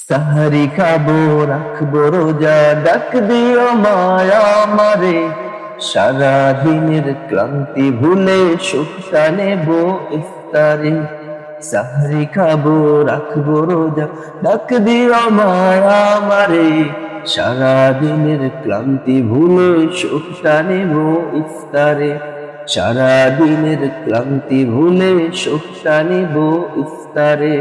সাহারি খাবো রাখবো রোজা, ডাক দিও মায়া আমারে। সারা দিনের ক্লান্তি ভুলে সুখটা নেব ইফতারে। সাহারি খাবো রাখবো রোজা, ডাক দিও মায়া আমারে। সারা দিনের ক্লান্তি ভুলে সুখটা নেব ইফতারে। সারা দিনের ক্লান্তি ভুলে সুখটা নেব ইফতারে।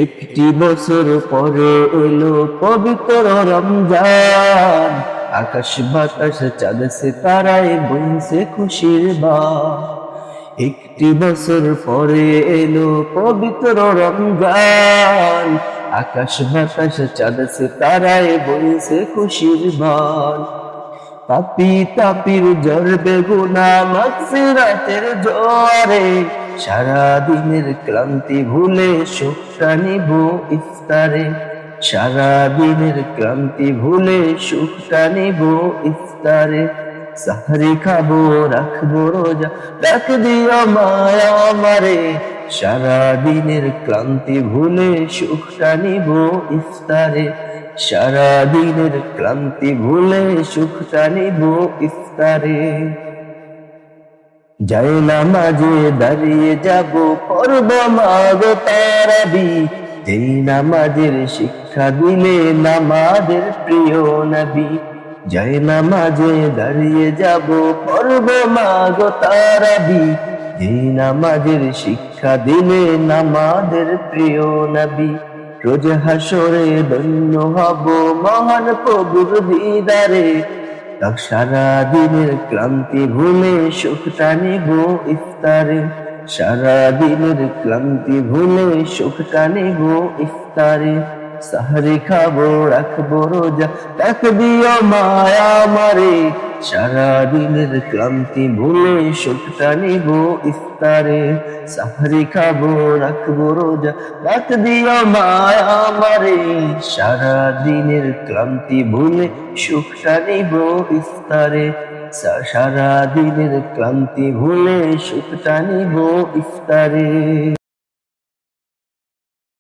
একটি বছর পরে এলো পবিত্র রমজান, আকাশ বাতাস চাঁদ সিতারায় বইছে খুশির বান। একটি বছর পরে এলো পবিত্র রমজান, আকাশ বাতাস চাঁদ সিতারায় বইছে খুশির বান। পাপি তাপির জ্বর বেগুনা মাগফিরাতের জোয়ারে, সারা দিনের ক্লান্তি ভুলে সুখটা নিব ইফতারে। সারা দিনের ক্লান্তি ভুলে সুখটা নিব ইফতারে। সাহরি খাবো রাখবো রোজা, ডাক দিও মায়া আমারে। সারা দিনের ক্লান্তি ভুলে সুখটা নিব ইফতারে। সারা দিনের ক্লান্তি ভুলে সুখটা নিব ইফতারে। যায় নামাজে দাঁড়িয়ে যাব পড়ব মাগো তারাবি, যেই নামাজের শিক্ষা দিলে নামাজের প্রিয় নবী। যায় নামাজে দাঁড়িয়ে যাব পড়ব মাগো তারাবি, যেই নামাজের শিক্ষা দিলে নামাজের প্রিয় নবী। রোজ হাসরে ধন্য হব মহান প্রভুর দিদারে, সারা দিনের ক্লান্তি ভুলে সুখটা নিব ইফতারে। সারা দিনের ক্লান্তি ভুলে সুখটা নিব ইফতারে। সাহরি খাবো রাখবো রোজা, ডাক দিও মায়া আমারে। সারা দিনের ক্লান্তি ভুলে সুখটা নিব ইফতারে। সাহরি খাবো রাখবো রোজা, ডাক দিও মায়া আমারে। সারা দিনের ক্লান্তি ভুলে সুখটা নিব ইফতারে। সারা দিনের ক্লান্তি ভুলে সুখটা নিব ইফতারে।